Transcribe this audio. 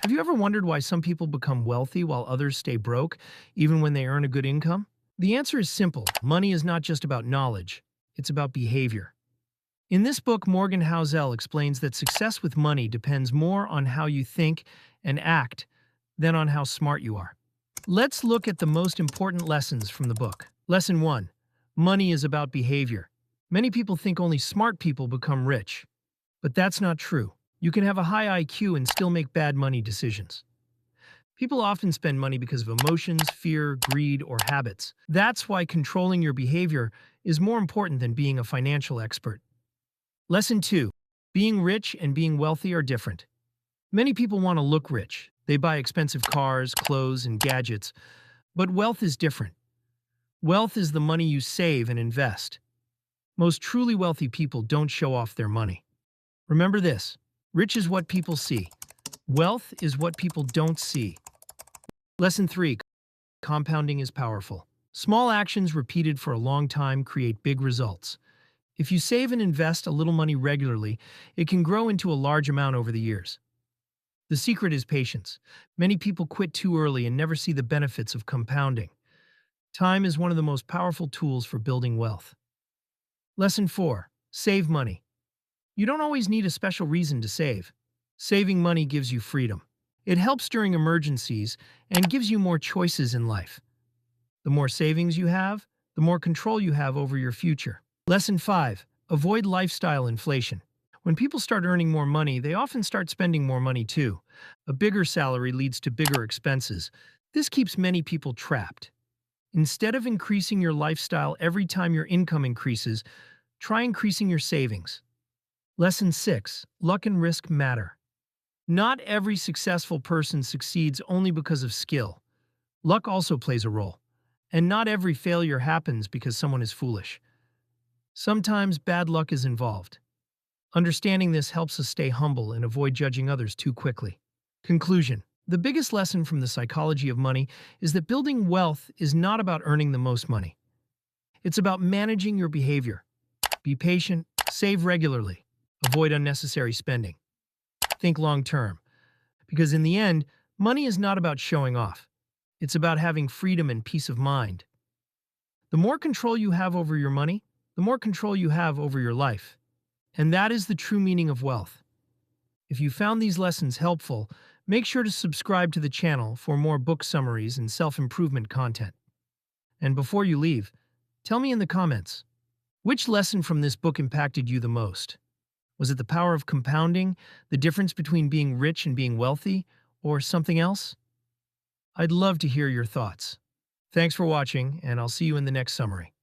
Have you ever wondered why some people become wealthy while others stay broke, even when they earn a good income? The answer is simple. Money is not just about knowledge, it's about behavior. In this book, Morgan Housel explains that success with money depends more on how you think and act than on how smart you are. Let's look at the most important lessons from the book. Lesson 1. Money is about behavior. Many people think only smart people become rich, but that's not true. You can have a high IQ and still make bad money decisions. People often spend money because of emotions, fear, greed, or habits. That's why controlling your behavior is more important than being a financial expert. Lesson 2. Being rich and being wealthy are different. Many people want to look rich. They buy expensive cars, clothes, and gadgets. But wealth is different. Wealth is the money you save and invest. Most truly wealthy people don't show off their money. Remember this: rich is what people see. Wealth is what people don't see. Lesson 3. Compounding is powerful. Small actions repeated for a long time create big results. If you save and invest a little money regularly, it can grow into a large amount over the years. The secret is patience. Many people quit too early and never see the benefits of compounding. Time is one of the most powerful tools for building wealth. Lesson 4. Save money. You don't always need a special reason to save. Saving money gives you freedom. It helps during emergencies and gives you more choices in life. The more savings you have, the more control you have over your future. Lesson 5. Avoid lifestyle inflation. When people start earning more money, they often start spending more money too. A bigger salary leads to bigger expenses. This keeps many people trapped. Instead of increasing your lifestyle every time your income increases, try increasing your savings. Lesson 6. Luck and risk matter. Not every successful person succeeds only because of skill. Luck also plays a role. And not every failure happens because someone is foolish. Sometimes bad luck is involved. Understanding this helps us stay humble and avoid judging others too quickly. Conclusion. The biggest lesson from the psychology of money is that building wealth is not about earning the most money. It's about managing your behavior. Be patient, save regularly, avoid unnecessary spending. Think long term. Because in the end, money is not about showing off. It's about having freedom and peace of mind. The more control you have over your money, the more control you have over your life. And that is the true meaning of wealth. If you found these lessons helpful, make sure to subscribe to the channel for more book summaries and self-improvement content. And before you leave, tell me in the comments, which lesson from this book impacted you the most? Was it the power of compounding, the difference between being rich and being wealthy, or something else? I'd love to hear your thoughts. Thanks for watching, and I'll see you in the next summary.